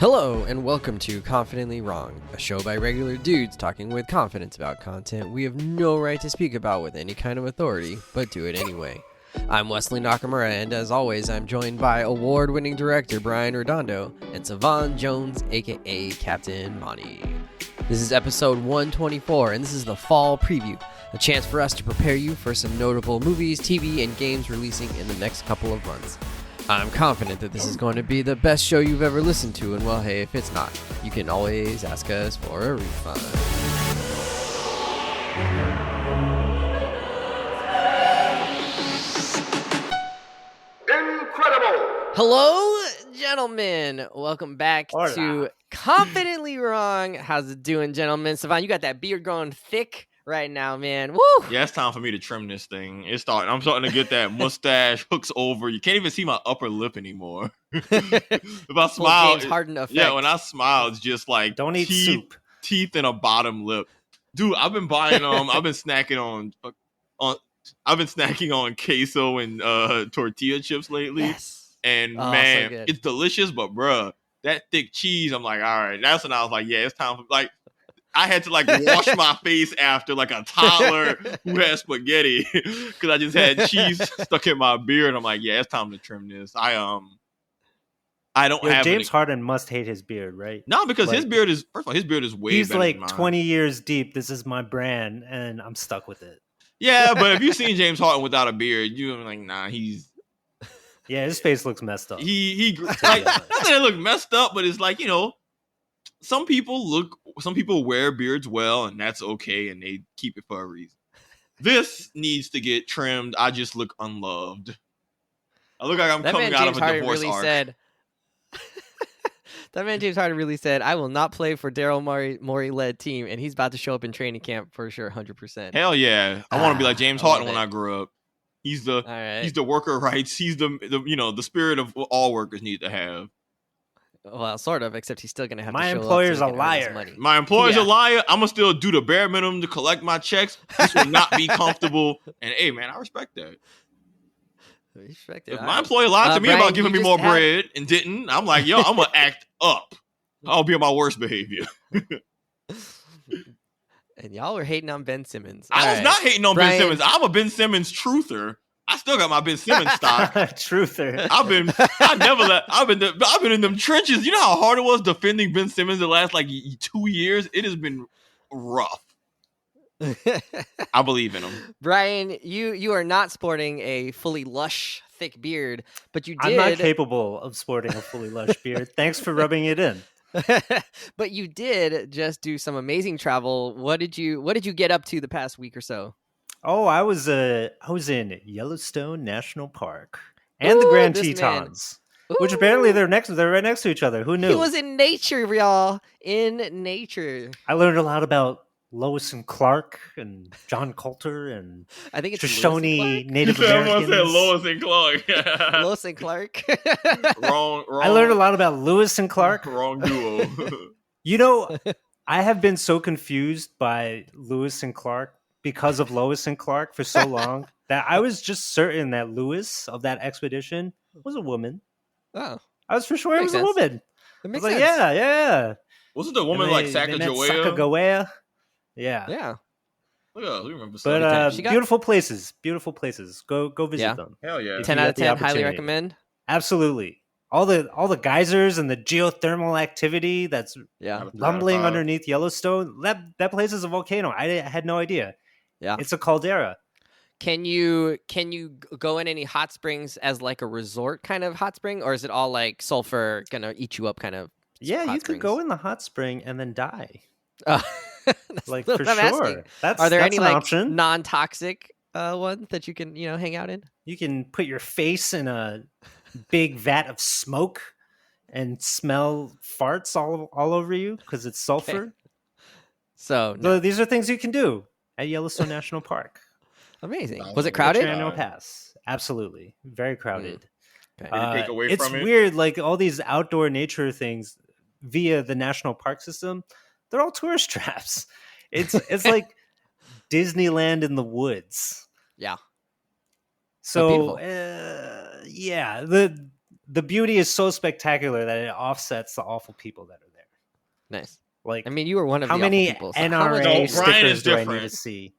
Hello, and welcome to Confidently Wrong, a show by regular dudes talking with confidence about content we have no right to speak about with any kind of authority, but do it anyway. I'm Wesley Nakamura, and as always, I'm joined by award-winning director Brian Redondo and Savon Jones, aka Captain Monty. This is episode 124, and this is the fall preview, a chance for us to prepare you for some notable movies, TV, and games releasing in the next couple of months. I'm confident that this is going to be the best show you've ever listened to, and well, hey, if it's not, you can always ask us for a refund. Incredible! Hello, gentlemen. Welcome back Hola. to Confidently Wrong. How's it doing, gentlemen? Savon, you got that beard growing thick right now, man. Woo! Yeah, it's time for me to trim this thing. I'm starting to get that mustache hooks over. You can't even see my upper lip anymore. If I smile, James Harden effect. yeah, when I smile, it's just like Don't eat soup. teeth and a bottom lip. Dude, I've been buying I've been snacking on queso and tortilla chips lately. Yes. And Oh, man, so good. it's delicious, but bruh, that thick cheese, I'm like, all right. That's when I was like, yeah, it's time for I had to wash my face after like a toddler who had spaghetti because I just had cheese stuck in my beard. I'm like, yeah, it's time to trim this. I don't have James Harden must hate his beard, right? no, because his like- beard is first of all, his beard is way He's better like than mine. 20 years deep. This is my brand, and I'm stuck with it. Yeah, but if you've seen James Harden without a beard, you're like, nah, he's Yeah, his face looks messed up. he like not that it look messed up, but it's like, you know, some people wear beards well, and that's okay, and they keep it for a reason. This needs to get trimmed. I just look unloved. I look like I'm That man coming out James of a Harden divorce really arc. said. That man James Harden really said, "I will not play for Daryl Morey led team," and he's about to show up in training camp for sure, 100%. Hell yeah, I want to be like James I love Harden when it. I grow up. He's All right. he's the worker rights. He's the spirit of what all workers need to have. Well, sort of, except he's still gonna have My to show employer's up a so he can earn his liar. money. My employer's Yeah. a liar. I'm gonna still do the bare minimum to collect my checks. This will not be comfortable. And hey, man, I respect that. Respect it. If All my right. employer lied to me Brian, about giving you me just more had- bread and didn't, I'm like, yo, I'm gonna act up. I'll be on my worst behavior. And y'all were hating on Ben Simmons. I All was right. not hating on Brian- Ben Simmons. I'm a Ben Simmons truther. I still got my Ben Simmons stock. Truther. I've been in them trenches. You know how hard it was defending Ben Simmons the last 2 years? It has been rough. I believe in him. Brian, you are not sporting a fully lush, thick beard, but you I'm not did. capable of sporting a fully lush beard. Thanks for rubbing it in. But you did just do some amazing travel. What did you get up to the past week or so? Oh, I was in Yellowstone National Park and the Ooh, Grand this man. Tetons, which apparently they're right next to each other. Who knew? He was in nature, y'all. In nature. I learned a lot about Lois and Clark and John Coulter and I think it's Shoshone Native Someone Americans. said Lois and Clark. Lois and Clark. wrong. I learned a lot about Lewis and Clark. Wrong duo. You know, I have been so confused by Lewis and Clark because of Lois and Clark for so long that I was just certain that Lewis of that expedition was a woman. Oh, I was for sure it Makes was a sense. woman. that I makes was like, sense. yeah. Wasn't the woman And like they met Sacagawea? Sacagawea. Yeah. Yeah. Yeah, we remember. But Something. time. She got- beautiful places. Go visit Yeah. them. Hell yeah. If 10 you out get of the 10, highly opportunity. recommend. Absolutely. All the geysers and the geothermal activity that's Yeah. rumbling underneath Yellowstone. That place is a volcano. I had no idea. Yeah. It's a caldera. Can you go in any hot springs as like a resort kind of hot spring, or is it all like sulfur gonna eat you up kind of? Yeah, hot you could go springs? in the hot spring and then die. That's Like what for I'm sure. asking. That's Are there that's any an like option? non-toxic ones that you can hang out in? You can put your face in a big vat of smoke and smell farts all over you because it's sulfur. So So these are things you can do at Yellowstone National Park. amazing. Sounds Was it like a crowded? trip. Annual pass. Absolutely. Very crowded. Okay. Maybe take away It's from it? weird, like all these outdoor nature things via the national park system, they're all tourist traps. It's like Disneyland in the woods. Yeah. So beautiful. yeah, the beauty is so spectacular that it offsets the awful people that are there. Nice. Like, I mean, you were one of how the awful many people. So NRA how much- No, Brian stickers is do I need to different. see?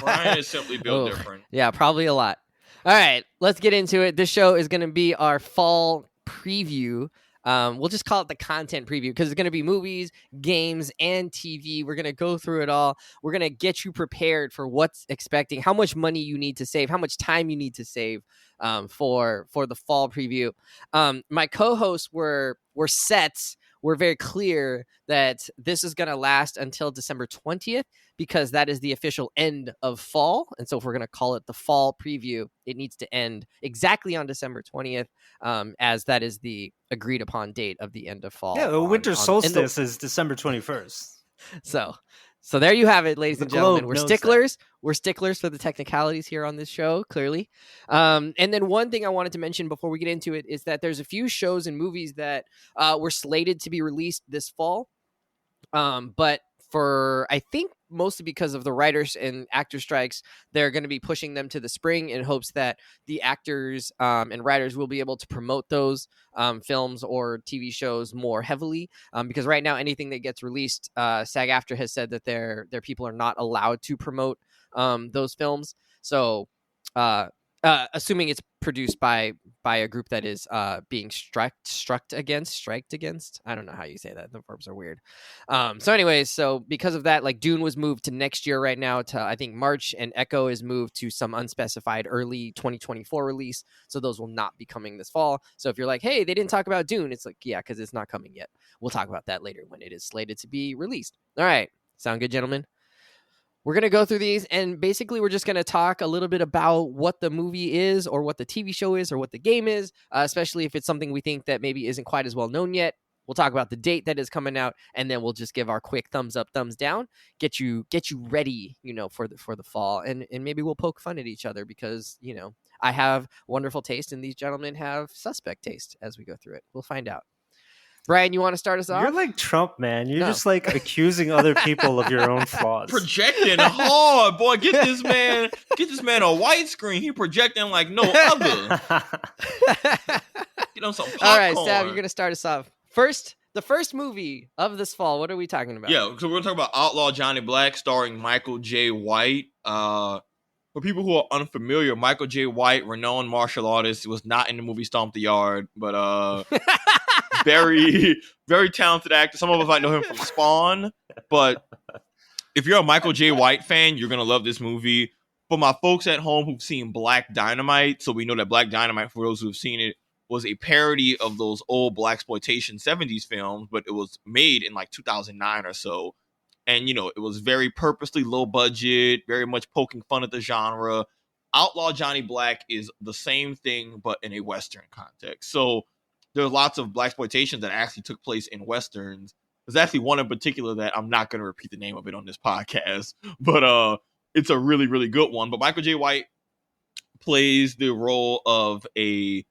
Brian is simply built Oh, different. Yeah, probably a lot. All right, let's get into it. This show is going to be our fall preview. We'll just call it the content preview because it's going to be movies, games, and TV. We're going to go through it all. We're going to get you prepared for what's expecting, how much money you need to save, how much time you need to save for the fall preview. My co-hosts were set. We're very clear that this is going to last until December 20th because that is the official end of fall. And so if we're going to call it the fall preview, it needs to end exactly on December 20th, as that is the agreed upon date of the end of fall. Yeah, the winter solstice is December 21st. So there you have it, ladies The and gentlemen. globe We're knows sticklers. We're sticklers for the technicalities here on this show, clearly. And then one thing I wanted to mention before we get into it is that there's a few shows and movies that were slated to be released this fall. But for, I think, mostly because of the writers and actor strikes, they're going to be pushing them to the spring in hopes that the actors and writers will be able to promote those films or TV shows more heavily. Because right now, anything that gets released, SAG-AFTRA has said that their people are not allowed to promote those films. So, assuming it's produced by a group that is being striked against. I don't know how you say that. The verbs are weird. So anyways, so because of that, like Dune was moved to next year right now to I think March, and Echo is moved to some unspecified early 2024 release. So those will not be coming this fall. So if you're like, hey, they didn't talk about Dune, it's like, yeah, because it's not coming yet. We'll talk about that later when it is slated to be released. All right. Sound good, gentlemen? We're going to go through these, and basically we're just going to talk a little bit about what the movie is or what the TV show is or what the game is, especially if it's something we think that maybe isn't quite as well known yet. We'll talk about the date that is coming out, and then we'll just give our quick thumbs up, thumbs down, get you ready, for the fall, and maybe we'll poke fun at each other because, I have wonderful taste and these gentlemen have suspect taste as we go through it. We'll find out. Brian, you want to start us off? You're like Trump, man. You're No. just like accusing other people of your own flaws. Projecting hard, boy. Get this man a white-screen. He projecting like no other. Get on some popcorn. All right, Sav, you're going to start us off. The first movie of this fall. What are we talking about? Yeah, so we're going to talk about Outlaw Johnny Black starring Michael J. White. For people who are unfamiliar, Michael J. White, renowned martial artist, was not in the movie Stomp the Yard, but very, very talented actor. Some of us might know him from Spawn, but if you're a Michael J. White fan, you're going to love this movie. For my folks at home who've seen Black Dynamite, so we know that Black Dynamite, for those who've seen it, was a parody of those old blaxploitation 70s films, but it was made in like 2009 or so. And, it was very purposely low budget, very much poking fun at the genre. Outlaw Johnny Black is the same thing, but in a Western context. So there's lots of blaxploitation that actually took place in Westerns. There's actually one in particular that I'm not going to repeat the name of it on this podcast, but it's a really, really good one. But Michael J. White plays the role of a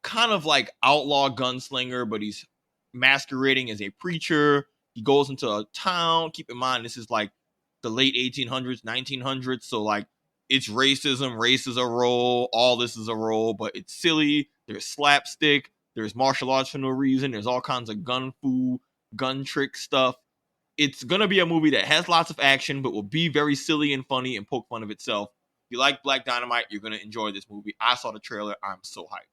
kind of like outlaw gunslinger, but he's masquerading as a preacher. He goes into a town. Keep in mind, this is like the late 1800s, 1900s. So like it's racism. Race is a role. All this is a role, but it's silly. There's slapstick. There's martial arts for no reason. There's all kinds of gun fu, gun trick stuff. It's going to be a movie that has lots of action, but will be very silly and funny and poke fun of itself. If you like Black Dynamite, you're going to enjoy this movie. I saw the trailer. I'm so hyped.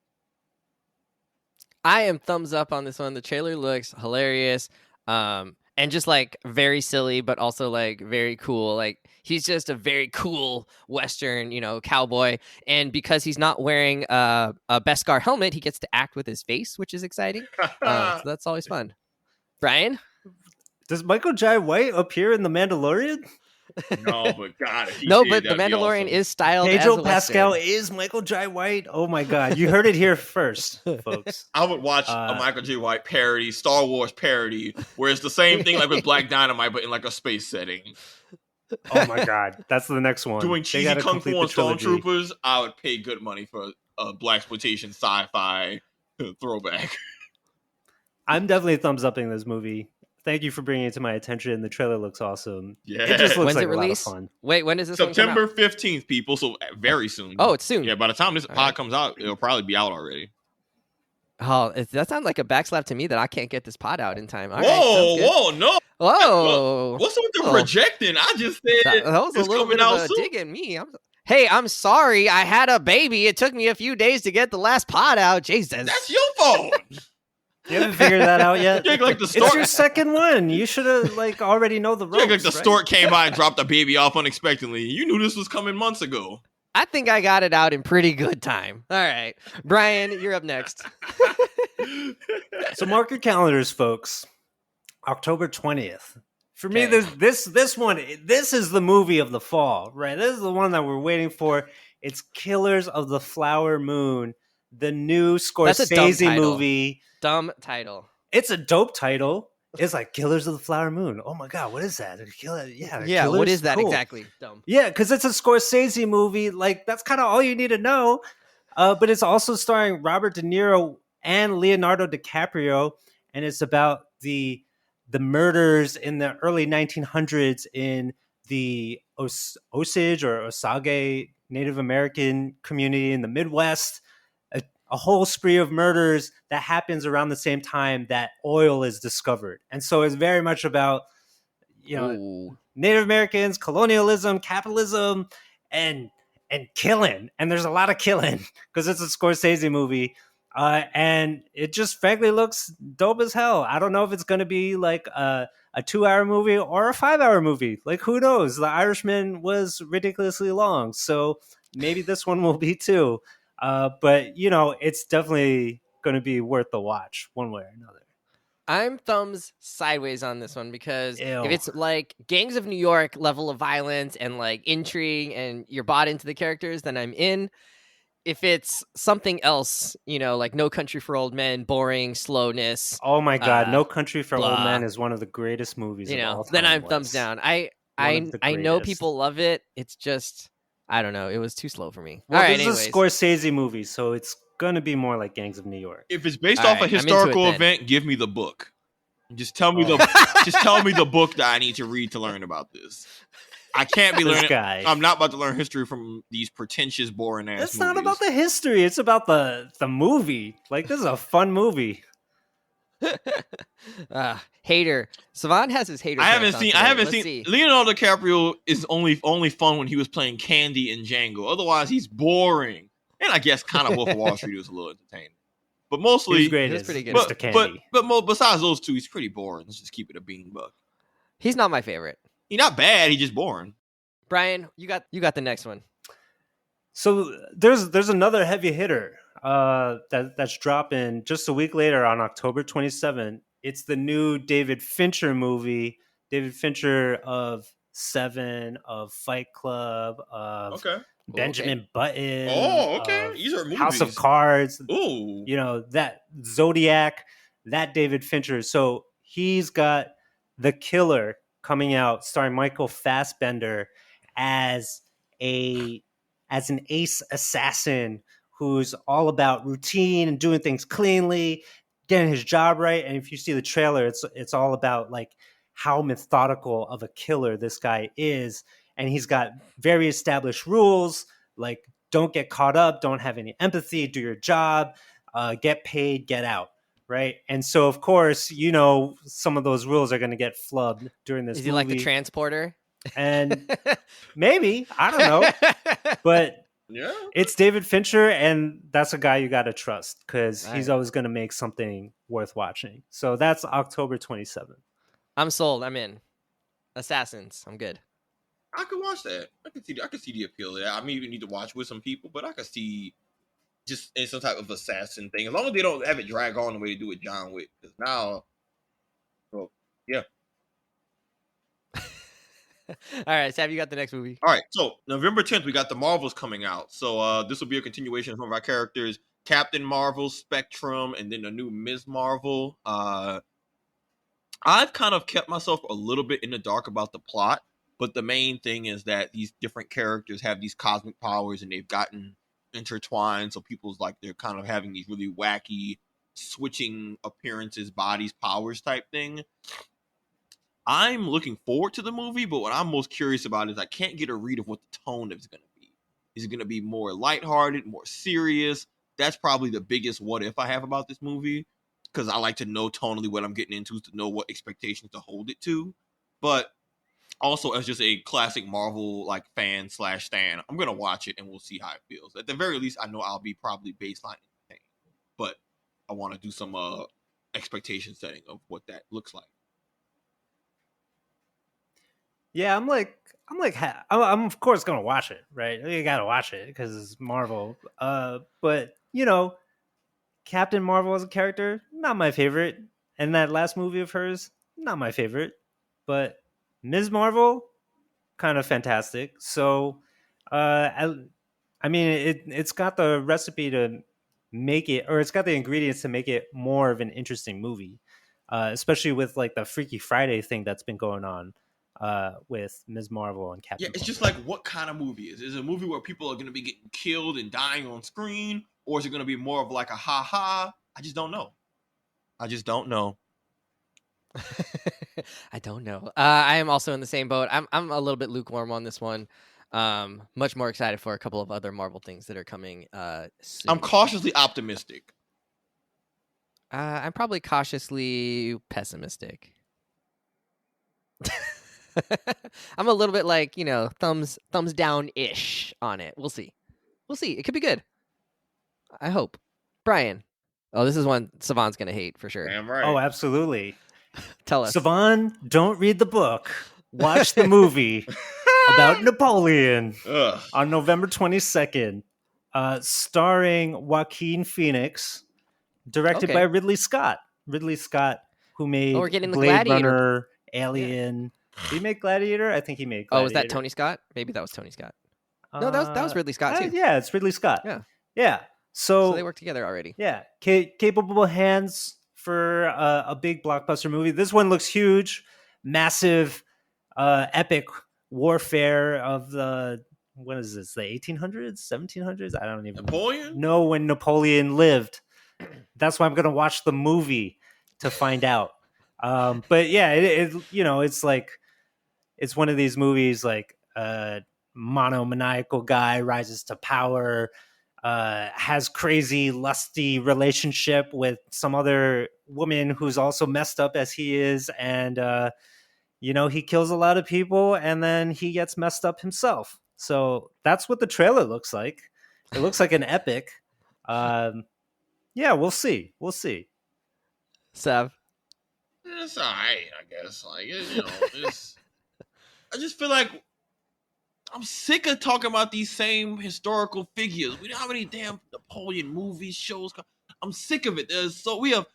I am thumbs up on this one. The trailer looks hilarious. And just like very silly, but also like very cool. Like he's just a very cool Western, cowboy. And because he's not wearing a Beskar helmet, he gets to act with his face, which is exciting. So that's always fun. Brian? Does Michael J. White appear in The Mandalorian? No, but God, if he No, did, but The that'd be Mandalorian awesome. is styled Pedro as a Pascal Western. is Michael J. White. Oh my God. You heard it here first, folks. I would watch a Michael J. White parody, Star Wars parody, where it's the same thing like with Black Dynamite, but in like a space setting. Oh my God. That's the next one. Doing They cheesy gotta kung complete fu the and trilogy. stormtroopers, I would pay good money for a blaxploitation sci-fi throwback. I'm definitely thumbs upping this movie. Thank you for bringing it to my attention. The trailer looks awesome. Yeah. It just looks When's like it a lot of released? fun. Wait, when does this one come September out? 15th, people. So very soon. Oh, it's soon. Yeah, by the time this All pod right. comes out, it'll probably be out already. Oh, that sounds like a backslap to me that I can't get this pod out in time. All right, Whoa, sounds good. whoa, no. Whoa. What's with the Oh. projecting? I just said That was a it's little coming bit of out a soon. dig at me. I'm sorry. I had a baby. It took me a few days to get the last pod out. Jesus. That's your fault. You haven't figured that out yet? You act like the It's your stork. second one. You should have already know the You ropes. act like the right? stork came by and dropped the baby off unexpectedly. You knew this was coming months ago. I think I got it out in pretty good time. All right. Brian, you're up next. So mark your calendars, folks. October 20th. For me, Okay. this one, this is the movie of the fall, right? This is the one that we're waiting for. It's Killers of the Flower Moon, the new That's a dumb Scorsese title. movie. Dumb title. It's a dope title. It's like Killers of the Flower Moon. Oh my god, what is that? Yeah, Killers? what is that Cool. exactly? Dumb. Yeah, because it's a Scorsese movie. Like that's kind of all you need to know. But it's also starring Robert De Niro and Leonardo DiCaprio, and it's about the murders in the early 1900s in the Osage or Osage Native American community in the Midwest. A whole spree of murders that happens around the same time that oil is discovered, and so it's very much about Ooh. Native Americans, colonialism, capitalism, and killing. And there's a lot of killing because it's a Scorsese movie. And it just frankly looks dope as hell. I don't know if it's going to be like a 2-hour movie or a 5-hour movie. Like, who knows? The Irishman was ridiculously long. So maybe this one will be too. But, it's definitely going to be worth the watch one way or another. I'm thumbs sideways on this one because Ew. if it's like Gangs of New York level of violence and like intrigue and you're bought into the characters, then I'm in. If it's something else, like No Country for Old Men, boring, slowness, Oh my God, No Country for blah. Old Men is one of the greatest movies of all time. then I'm Wes. thumbs down. I One of the know greatest. people love it. It's just, I don't know. It was too slow for me. Well, All right, this is a anyways. Scorsese movie, so it's gonna be more like Gangs of New York. If it's based All off a right, I'm into it historical then. event, give me the book. Just tell me Oh. just tell me the book that I need to read to learn about this. I can't be This learning. guy. I'm not about to learn history from these pretentious, boring ass. It's not about the history; it's about the movie. Like, this is a fun movie. Hater. Savon has his hater. I haven't pants on seen. today. I haven't Let's seen. see. Leonardo DiCaprio is only fun when he was playing Candy in Django. Otherwise, he's boring. And I guess kind of Wolf of Wall Street was a little entertaining, but mostly, He's great. He was as pretty good. Mr. but Candy. besides those two, he's pretty boring. Let's just keep it a bean buck. He's not my favorite. He's not bad. He's just boring. Brian, you got the next one. So there's another heavy hitter that's dropping just a week later on October 27th. It's the new David Fincher movie. David Fincher of Seven, of Fight Club, of Okay. Benjamin Button. Oh, okay. of These are movies. House of Cards. Ooh. That Zodiac, that David Fincher. So he's got The Killer coming out, starring Michael Fassbender as an ace assassin who's all about routine and doing things cleanly, getting his job right. And if you see the trailer, it's all about like how methodical of a killer this guy is. And he's got very established rules, like don't get caught up, don't have any empathy, do your job, get paid, get out. Right. And so, of course, some of those rules are going to get flubbed during this Is he movie. like the transporter? And maybe, I don't know, but Yeah. it's David Fincher, and that's a guy you got to trust because All he's right. always going to make something worth watching. So that's October 27th. I'm sold. I'm in. Assassins. I'm good. I could watch that. I could see the appeal of that. I maybe need to watch with some people, but I could see just in some type of assassin thing. As long as they don't have it drag on the way they do with John Wick. Because now, well, yeah. All right, Sav, you got the next movie. All right. So November 10th, we got the Marvels coming out. So this will be a continuation of some of our characters: Captain Marvel, Spectrum, and then the new Ms. Marvel. I've kind of kept myself a little bit in the dark about the plot, but the main thing is that these different characters have these cosmic powers and they've gotten intertwined. So people's like they're kind of having these really wacky switching appearances, bodies, powers type thing. I'm looking forward to the movie, but what I'm most curious about is I can't get a read of what the tone is going to be. Is it going to be more lighthearted, more serious? That's probably the biggest what if I have about this movie, because I like to know tonally what I'm getting into, to know what expectations to hold it to. But also, as just a classic Marvel like fan / stan, I'm gonna watch it and we'll see how it feels. At the very least, I know I'll be probably baseline entertained, but I want to do some expectation setting of what that looks like. Yeah, I'm of course gonna watch it, right? You gotta watch it because it's Marvel. But Captain Marvel as a character, not my favorite, and that last movie of hers, not my favorite. But Ms. Marvel, kind of fantastic. So, I mean, it's got the recipe to make it, or it's got the ingredients to make it more of an interesting movie, especially with like the Freaky Friday thing that's been going on with Ms. Marvel and Captain. Yeah, it's Marvel. just like, what kind of movie is it? Is it a movie where people are going to be getting killed and dying on screen, or is it going to be more of like a ha ha? I just don't know. I don't know. I am also in the same boat. I'm a little bit lukewarm on this one. Much more excited for a couple of other Marvel things that are coming soon. I'm cautiously optimistic. I'm probably cautiously pessimistic. I'm a little bit like, thumbs down ish on it. We'll see. It could be good. I hope. Brian. Oh, this is one Savon's gonna hate for sure. Damn right. Oh, absolutely. Tell us. Savon, don't read the book. Watch the movie about Napoleon on November 22nd, starring Joaquin Phoenix, directed by Ridley Scott. Ridley Scott, who made we're getting the Blade Gladiator. Runner, Alien. Did he make Gladiator? I think he made Gladiator. Oh, was that Tony Scott? Maybe that was Tony Scott. No, that was Ridley Scott too. Yeah, it's Ridley Scott. Yeah. So they work together already. Yeah, capable hands for a big blockbuster movie. This one looks huge, massive, epic warfare of the, what is this, the 1800s, 1700s? I don't even know when Napoleon lived. That's why I'm going to watch the movie to find out. But yeah, it's like, it's one of these movies like monomaniacal guy rises to power, has crazy lusty relationship with some other woman who's also messed up as he is, and he kills a lot of people and then he gets messed up himself. So that's what the trailer looks like. It looks like an epic. Yeah, we'll see. Sav, it's all right, I guess. Like, I just feel like I'm sick of talking about these same historical figures. We don't have any damn Napoleon movies, shows. I'm sick of it. We have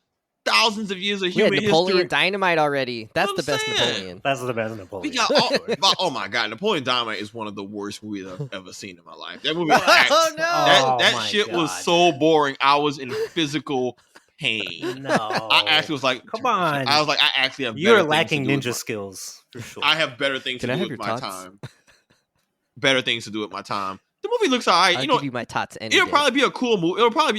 thousands of years of human history. Napoleon Dynamite already. That's the best Napoleon. That's the best Napoleon. We got oh my god, Napoleon Dynamite is one of the worst movies I've ever seen in my life. That movie, that shit was so boring. I was in physical pain. No, I actually was like, come on. I was like, I actually have. You're lacking ninja skills for sure. I have better things to do with my time. Better things to do with my time. The movie looks alright. I'll give you my tots. It'll probably be a cool movie. It'll probably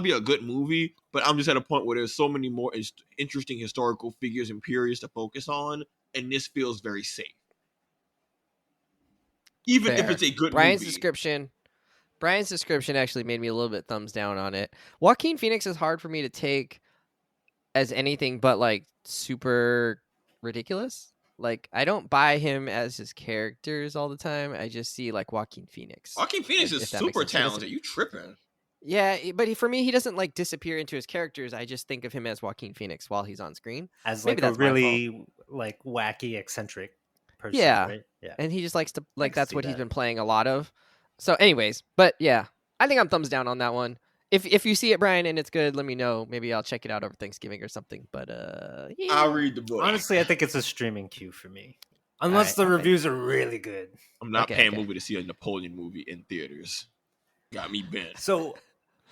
be a good movie. But I'm just at a point where there's so many more interesting historical figures and periods to focus on, and this feels very safe. Even if it's a good Brian's movie. Brian's description actually made me a little bit thumbs down on it. Joaquin Phoenix is hard for me to take as anything but like super ridiculous. Like, I don't buy him as his characters all the time. I just see like Joaquin Phoenix. Joaquin Phoenix is super talented. You tripping? Yeah, but for me, he doesn't like disappear into his characters. I just think of him as Joaquin Phoenix while he's on screen. As like a really like wacky, eccentric person. Yeah. Right? Yeah. And he just likes to that's what he's been playing a lot of. So anyways, but yeah, I think I'm thumbs down on that one. If you see it, Brian, and it's good, let me know. Maybe I'll check it out over Thanksgiving or something. But yeah. I'll read the book. Honestly, I think it's a streaming queue for me. Unless the reviews are really good. I'm not paying a movie to see a Napoleon movie in theaters. Got me bent. So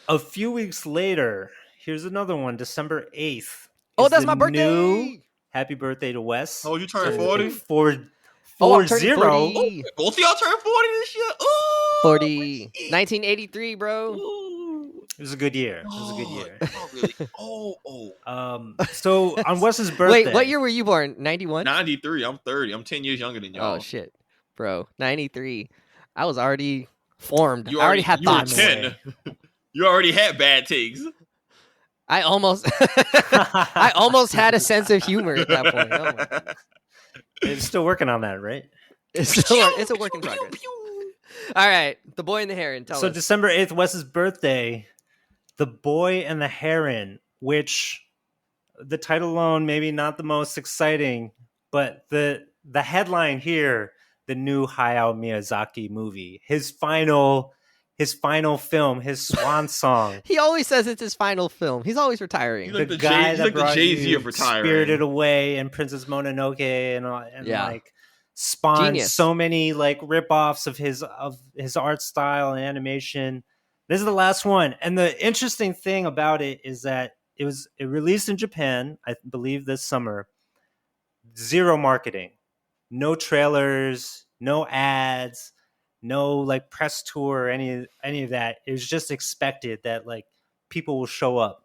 a few weeks later, here's another one, December 8th. Oh, that's my birthday! Happy birthday to Wes. Oh, you turning 40? 40. Both of y'all turn 40 this year? Ooh, 40. 1983, bro. Ooh. It was a good year. It was a good Oh, year. oh, really? Oh. So on Wes's birthday. Wait, what year were you born? 91? 93. I'm 30. I'm 10 years younger than y'all. Oh shit, bro, 93. I was already formed. You I already had you were thoughts. 10. You already had bad takes. I almost I almost had a sense of humor at that point. Oh my goodness. It's still working on that, right? It's a work in progress. All right, The Boy and the Heron. Tell So us. December 8th, Wes's birthday, The Boy and the Heron, which the title alone maybe not the most exciting, but the headline here, the new Hayao Miyazaki movie, his final film, his swan song. He always says it's his final film. He's always retiring. He's like the the guy he's that like the brought Jay-Z you of retiring. Spirited Away and Princess Mononoke and Yeah. like spawned Genius. so many like rip-offs of his art style and animation. This is the last one. And the interesting thing about it is that it released in Japan, I believe this summer. Zero marketing. No trailers, no ads, no like press tour or any of that. It was just expected that like people will show up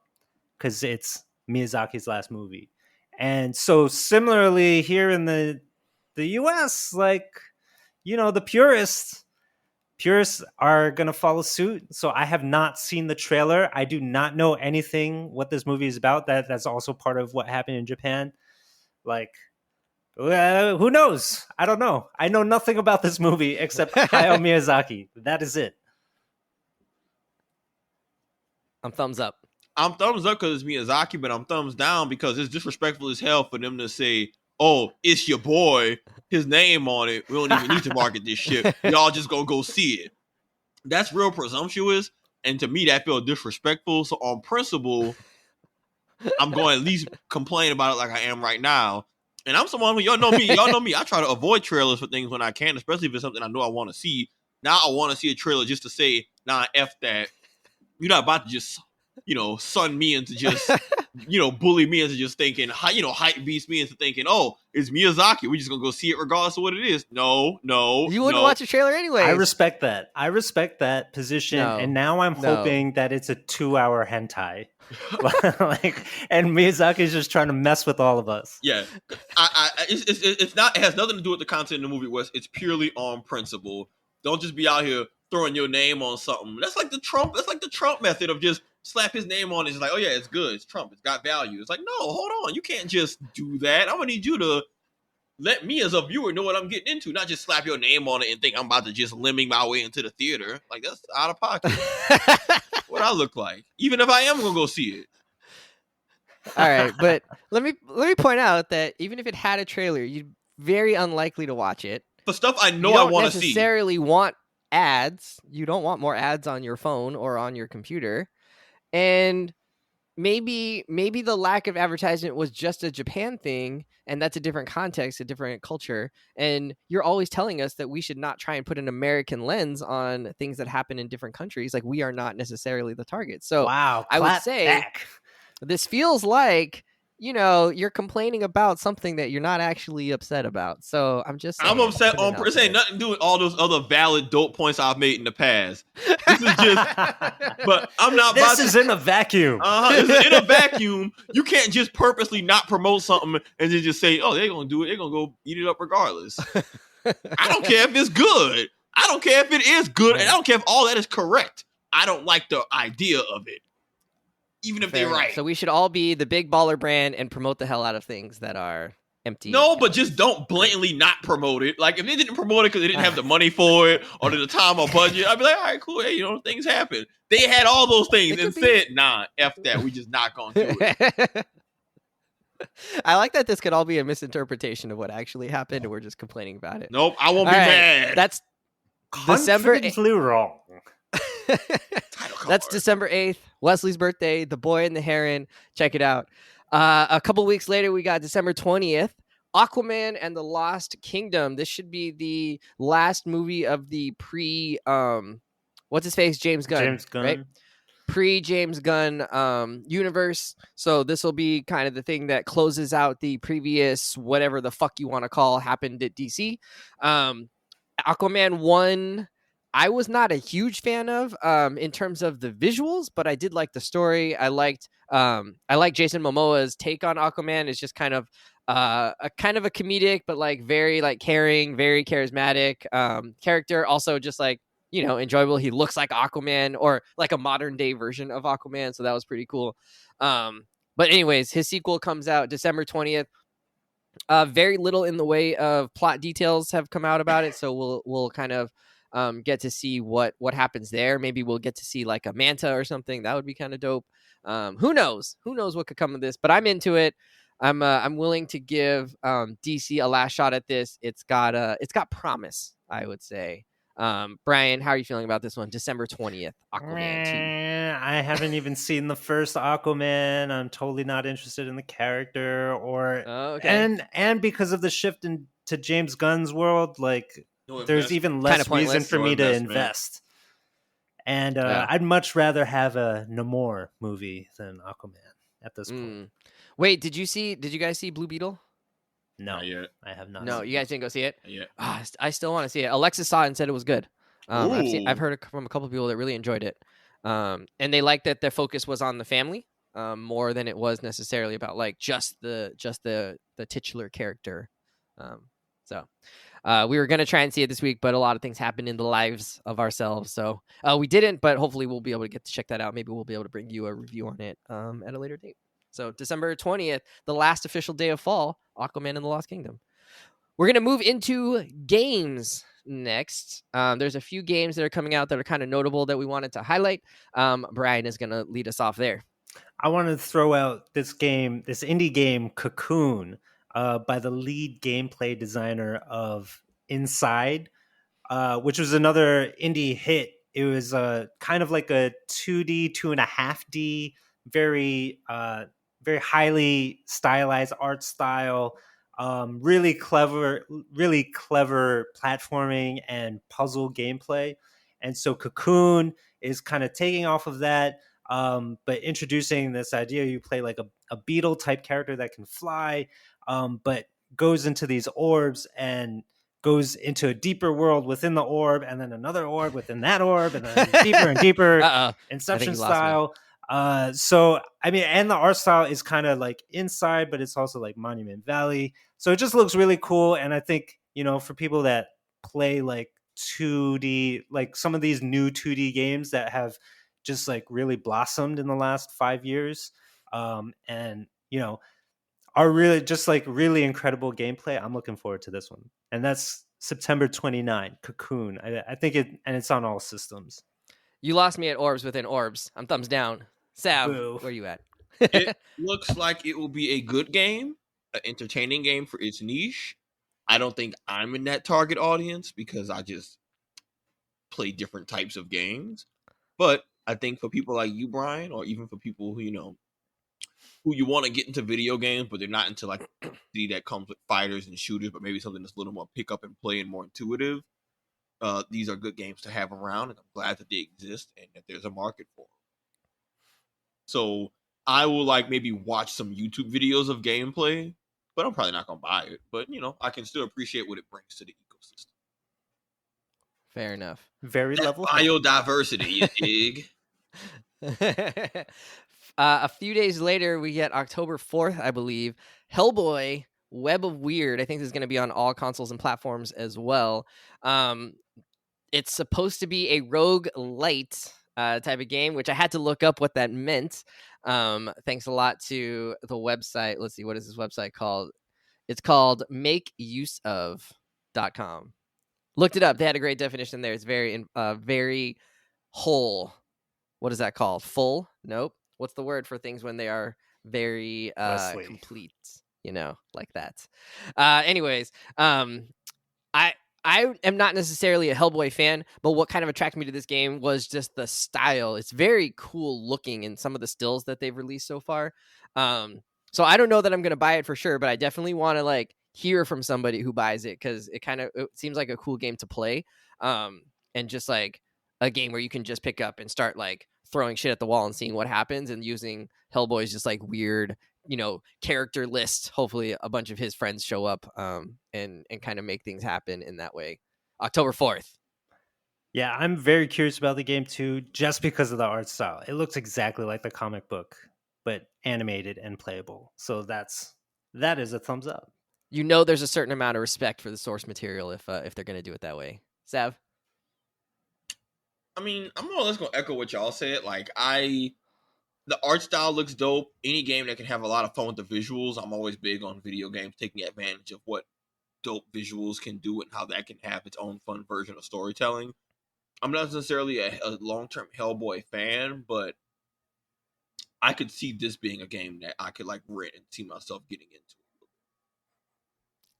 because it's Miyazaki's last movie. And so similarly here in the US, like, you know, the purists are going to follow suit. So I have not seen the trailer. I do not know anything what this movie is about. That's also part of what happened in Japan. Like, who knows? I don't know. I know nothing about this movie except Hayao Miyazaki. That is it. I'm thumbs up. I'm thumbs up because it's Miyazaki, but I'm thumbs down because it's disrespectful as hell for them to say, "Oh, it's your boy, his name on it. We don't even need to market this shit. Y'all just gonna go see it." That's real presumptuous, and to me, that feels disrespectful. So, on principle, I'm going to at least complain about it like I am right now. And I'm someone who y'all know me. I try to avoid trailers for things when I can, especially if it's something I know I want to see. Now I want to see a trailer just to say, "Nah, f that." You're not about to just, sun me into just, bully me into just thinking, hype beast me into thinking, "Oh, it's Miyazaki. We're just gonna go see it regardless of what it is." No. You wouldn't watch a trailer anyway. I respect that position, and now I'm hoping that it's a 2-hour hentai. And Miyazaki's just trying to mess with all of us. Yeah, it's not. It has nothing to do with the content in the movie. Wes, it's purely on principle. Don't just be out here throwing your name on something. That's like the Trump method of just slap his name on it. It's like, "Oh yeah, it's good. It's Trump. It's got value." It's like, no, hold on. You can't just do that. I'm gonna need you to let me as a viewer know what I'm getting into, not just slap your name on it and think I'm about to just lemming my way into the theater. Like, that's out of pocket. What I look like, even if I am gonna go see it. All right, but let me point out that even if it had a trailer, you're very unlikely to watch it. For stuff I know I want to see. You don't necessarily want ads. You don't want more ads on your phone or on your computer. And maybe the lack of advertisement was just a Japan thing, and that's a different context, a different culture. And you're always telling us that we should not try and put an American lens on things that happen in different countries. Like, we are not necessarily the target. So wow, I would say this feels like, you're complaining about something that you're not actually upset about. So I'm just saying, I'm upset on this ain't nothing to do with all those other valid dope points I've made in the past. This is just but I'm not This is in a vacuum. This is in a vacuum. You can't just purposely not promote something and then just say, "Oh, they're gonna do it, they're gonna go eat it up regardless." I don't care if it's good. I don't care if it is good, and I don't care if all that is correct. I don't like the idea of it. Even if they're right. So we should all be the big baller brand and promote the hell out of things that are empty. No, but just don't blatantly not promote it. Like, if they didn't promote it because they didn't have the money for it or the time or budget, I'd be like, "All right, cool. Hey, things happen." They had all those things and said, "Nah, F that. We just not going to do it." I like that this could all be a misinterpretation of what actually happened and we're just complaining about it. Nope, I won't be mad. That's December 8th. Wrong. That's December 8th, Wesley's birthday, The Boy and the Heron. Check it out. A couple weeks later, we got December 20th, Aquaman and the Lost Kingdom. This should be the last movie of the what's his face? James Gunn. Right? Pre-James Gunn universe. So this will be kind of the thing that closes out the previous, whatever the fuck you want to call, happened at DC. Aquaman 1 I was not a huge fan of in terms of the visuals, but I did like the story. I liked Jason Momoa's take on Aquaman. It's just kind of a comedic, but like very like caring, very charismatic character. Also, just like enjoyable. He looks like Aquaman or like a modern day version of Aquaman, so that was pretty cool. But anyways, his sequel comes out December 20th. Very little in the way of plot details have come out about it, so we'll kind of get to see what happens there. Maybe we'll get to see like a manta or something. That would be kind of dope. Who knows what could come of this, but I'm into it. I'm willing to give DC a last shot at this. It's got promise, I would say. Brian, how are you feeling about this one? December 20th, Aquaman 2. I haven't even seen the first Aquaman. I'm totally not interested in the character, and because of the shift into James Gunn's world, like there's even less reason for me to invest. And I'd much rather have a Namor movie than Aquaman at this point. Wait, did you guys see Blue Beetle? No, not yet. I have not. No, you guys didn't go see it? Yeah. I still want to see it. Alexis saw it and said it was good. I've heard from a couple of people that really enjoyed it. And they liked that their focus was on the family more than it was necessarily about like just the titular character. So we were going to try and see it this week, but a lot of things happened in the lives of ourselves. So we didn't, but hopefully we'll be able to get to check that out. Maybe we'll be able to bring you a review on it at a later date. So December 20th, the last official day of fall, Aquaman and the Lost Kingdom. We're going to move into games next. There's a few games that are coming out that are kind of notable that we wanted to highlight. Brian is going to lead us off there. I want to throw out this indie game, Cocoon, by the lead gameplay designer of Inside, which was another indie hit. It was kind of like a 2D, 2.5D, very highly stylized art style, really clever platforming and puzzle gameplay. And so Cocoon is kind of taking off of that, but introducing this idea you play like a beetle type character that can fly, but goes into these orbs and goes into a deeper world within the orb, and then another orb within that orb, and then deeper and deeper. Inception style. So I mean, and the art style is kind of like Inside, but it's also like Monument Valley. So it just looks really cool. And I think, for people that play like 2D, like some of these new 2D games that have just like really blossomed in the last 5 years, and are really just like really incredible gameplay. I'm looking forward to this one. And that's September 29, Cocoon. I think it's on all systems. You lost me at orbs within orbs. I'm thumbs down. Sav, Boo. where you at? It looks like it will be a good game, an entertaining game for its niche. I don't think I'm in that target audience because I just play different types of games. But I think for people like you, Brian, or even for people who who you want to get into video games, but they're not into like the that comes with fighters and shooters, but maybe something that's a little more pick up and play and more intuitive. These are good games to have around, and I'm glad that they exist and that there's a market for them. So I will maybe watch some YouTube videos of gameplay, but I'm probably not going to buy it. But, I can still appreciate what it brings to the ecosystem. Fair enough. Very level. Biodiversity, you dig? A few days later, we get October 4th, I believe, Hellboy, Web of Weird. I think this is going to be on all consoles and platforms as well. It's supposed to be a roguelite type of game, which I had to look up what that meant. Thanks a lot to the website. Let's see, what is this website called? It's called makeuseof.com. Looked it up. They had a great definition there. It's very whole. What is that called? Full? Nope. What's the word for things when they are very complete? Like that. Anyways, I am not necessarily a Hellboy fan, but what kind of attracted me to this game was just the style. It's very cool looking in some of the stills that they've released so far. So I don't know that I'm going to buy it for sure, but I definitely want to hear from somebody who buys it because it seems like a cool game to play. And just like a game where you can just pick up and start throwing shit at the wall and seeing what happens and using Hellboy's just weird, character list. Hopefully a bunch of his friends show up and kind of make things happen in that way. October 4th. Yeah, I'm very curious about the game too, just because of the art style. It looks exactly like the comic book, but animated and playable. So that is a thumbs up. You know, there's a certain amount of respect for the source material if they're gonna do it that way. Sav, I mean, I'm more or less gonna echo what y'all said. Like, the art style looks dope. Any game that can have a lot of fun with the visuals, I'm always big on video games taking advantage of what dope visuals can do and how that can have its own fun version of storytelling. I'm not necessarily a long-term Hellboy fan, but I could see this being a game that I could like rent and see myself getting into.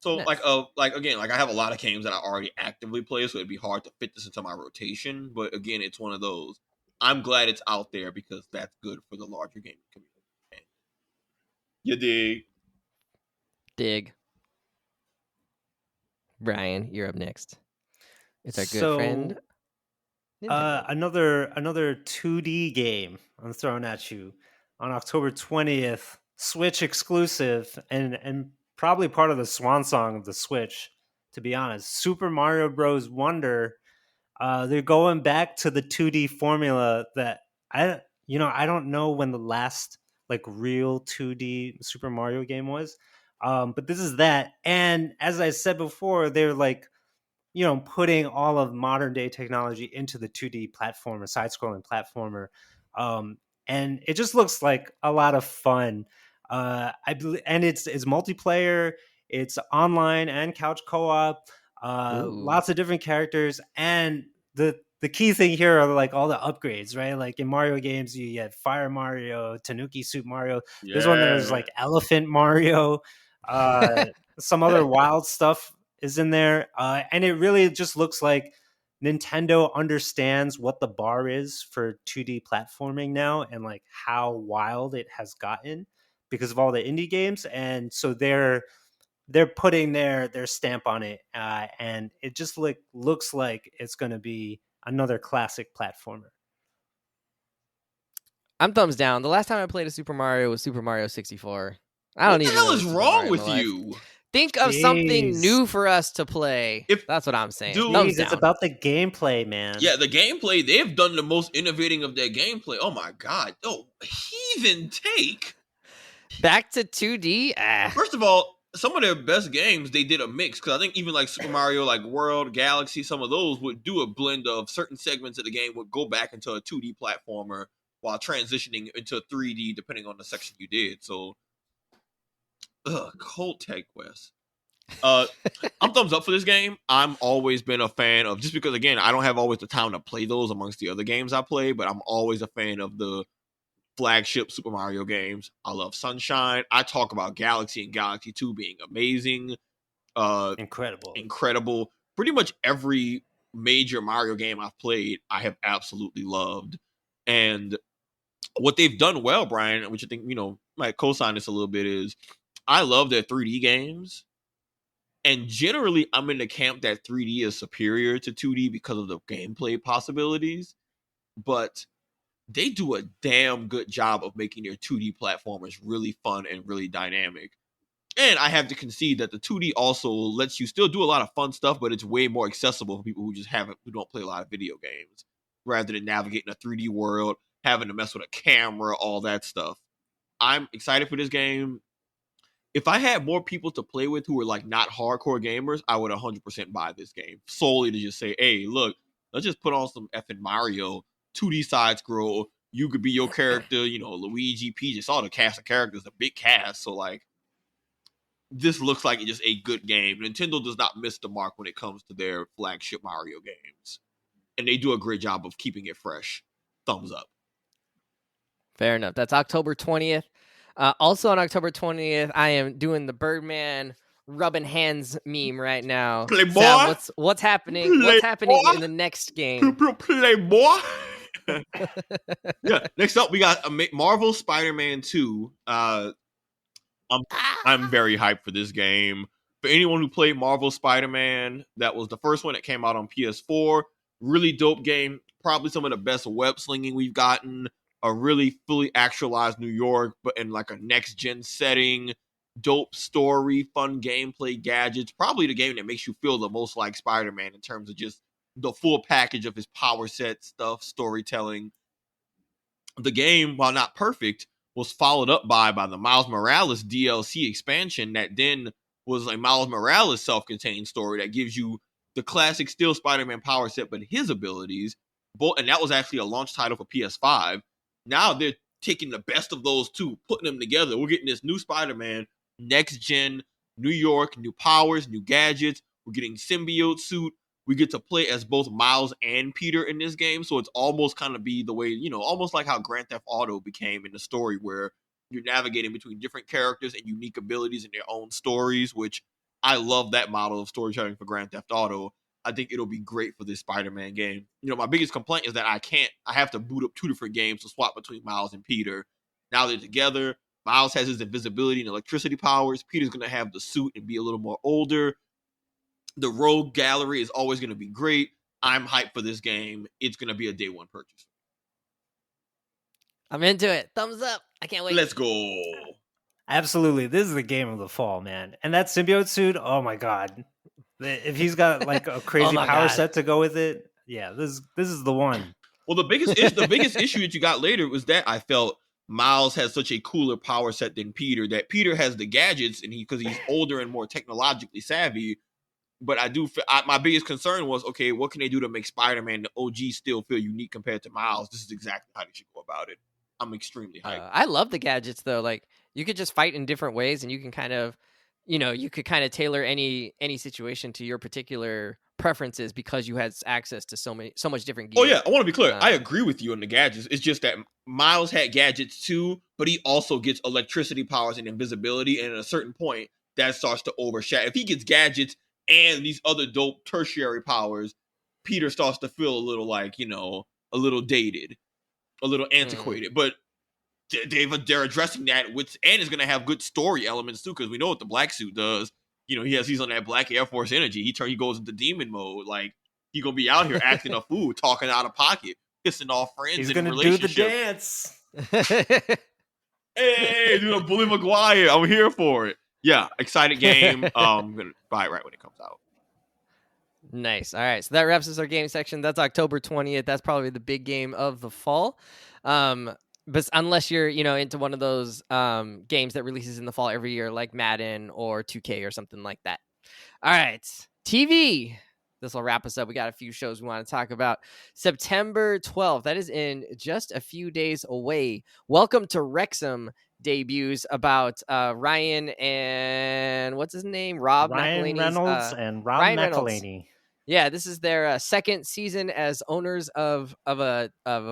So nice. like again, like I have a lot of games that I already actively play, so it'd be hard to fit this into my rotation. But again, it's one of those. I'm glad it's out there because that's good for the larger gaming community. You dig? Dig. Brian, you're up next. It's our good So friend Nintendo. another 2D game I'm throwing at you on October 20th, Switch exclusive, and probably part of the swan song of the Switch. To be honest, Super Mario Bros. Wonder. They're going back to the 2D formula that I don't know when the last like real 2D Super Mario game was, but this is that. And as I said before, they're like putting all of modern day technology into the 2D platformer, side scrolling platformer, um, and it just looks like a lot of fun. I believe, and it's multiplayer, it's online and couch co-op, Ooh. lots of different characters, and the key thing here are like all the upgrades, right? Like in Mario games, you get Fire Mario, Tanuki Suit Mario. This one there's Yeah. like Elephant Mario, uh, some other wild stuff is in there, and it really just looks like Nintendo understands what the bar is for 2D platforming now, and like how wild it has gotten because of all the indie games, and so they're putting their stamp on it, and it just looks like it's going to be another classic platformer. I'm thumbs down. The last time I played a Super Mario was Super Mario 64. I don't What the need hell another is Super wrong Mario in my with life. you? Think of something Jeez. new for us to play. If That's what I'm saying. dude, Thumbs Jeez, it's down. about the gameplay, man. yeah, the gameplay, they've done the most innovating of their gameplay. Oh my god. Oh, heathen take. Back to 2D. First of all, some of their best games they did a mix because I think even like Super Mario, like World, Galaxy, some of those would do a blend of certain segments of the game would go back into a 2D platformer while transitioning into 3D depending on the section you did. So, cold take West. I'm thumbs up for this game. I'm always been a fan of just because again I don't have always the time to play those amongst the other games I play, but I'm always a fan of the flagship Super Mario games. I love Sunshine. I talk about Galaxy and Galaxy 2 being amazing, Incredible. incredible. Pretty much every major Mario game I've played, I have absolutely loved. And what they've done well, Brian, which I think, might co-sign this a little bit, is I love their 3D games. And generally, I'm in the camp that 3D is superior to 2D because of the gameplay possibilities. But they do a damn good job of making their 2D platformers really fun and really dynamic. And I have to concede that the 2D also lets you still do a lot of fun stuff, but it's way more accessible for people who don't play a lot of video games, rather than navigating a 3D world, having to mess with a camera, all that stuff. I'm excited for this game. If I had more people to play with who were like not hardcore gamers, I would 100% buy this game solely to just say, hey, look, let's just put on some effing Mario 2D side scroll. You could be your character, Luigi, Peach. It's all the cast of characters, a big cast. So like, this looks like it's just a good game. Nintendo does not miss the mark when it comes to their flagship Mario games, and they do a great job of keeping it fresh. Thumbs up. Fair enough. That's October 20th. Also on October 20th, I am doing the Birdman rubbing hands meme right now. Playboy. Sam, what's happening? Playboy. What's happening in the next game? Playboy. Yeah. Next up, we got Marvel Spider-Man 2. I'm very hyped for this game. For anyone who played Marvel Spider-Man, that was the first one that came out on PS4. Really dope game. Probably some of the best web slinging we've gotten. A really fully actualized New York, but in like a next gen setting. Dope story, fun gameplay, gadgets. Probably the game that makes you feel the most like Spider-Man in terms of just the full package of his power set stuff, storytelling. The game, while not perfect, was followed up by the Miles Morales DLC expansion that then was a Miles Morales self-contained story that gives you the classic still Spider-Man power set, but his abilities. And that was actually a launch title for PS5. Now they're taking the best of those two, putting them together. We're getting this new Spider-Man, next gen, New York, new powers, new gadgets. We're getting symbiote suit. We get to play as both Miles and Peter in this game. So it's almost kind of be the way, almost like how Grand Theft Auto became in the story, where you're navigating between different characters and unique abilities in their own stories, which I love that model of storytelling for Grand Theft Auto. I think it'll be great for this Spider-Man game. My biggest complaint is that I have to boot up two different games to swap between Miles and Peter. Now they're together. Miles has his invisibility and electricity powers. Peter's going to have the suit and be a little more older. The rogue gallery is always going to be great. I'm hyped for this game. It's going to be a day one purchase. I'm into it. Thumbs up. I can't wait. Let's go. Absolutely. This is the game of the fall, man. And that symbiote suit, oh my God. If he's got like a crazy power set to go with it, yeah, this is the one. Well, the biggest issue that you got later was that I felt Miles has such a cooler power set than Peter, that Peter has the gadgets and because he's older and more technologically savvy. But my biggest concern was, okay, what can they do to make Spider-Man, the OG, still feel unique compared to Miles? This is exactly how they should go about it. I'm extremely hyped. I love the gadgets, though. Like, you could just fight in different ways, and you can kind of, you could kind of tailor any situation to your particular preferences because you had access to so much different gear. Oh, yeah. I want to be clear. I agree with you on the gadgets. It's just that Miles had gadgets, too, but he also gets electricity powers and invisibility, and at a certain point, that starts to overshadow. If he gets gadgets and these other dope tertiary powers, Peter starts to feel a little like, a little dated, a little antiquated. But they're addressing that and it's going to have good story elements too, because we know what the black suit does. He's on that Black Air Force energy. He goes into demon mode. Like, he going to be out here acting a fool, talking out of pocket, pissing off friends. He's going to do the dance. Hey, do a Bully Maguire. I'm here for it. Yeah, excited game. I'm going to buy it right when it comes out. Nice. All right, so that wraps us our game section. That's October 20th. That's probably the big game of the fall. But unless you're, into one of those games that releases in the fall every year, like Madden or 2K or something like that. All right, TV. This will wrap us up. We got a few shows we want to talk about. September 12th. That is in just a few days away. Welcome to Wrexham debuts about Ryan and what's his name? Ryan Reynolds and Rob McElhenney. Yeah, this is their second season as owners of a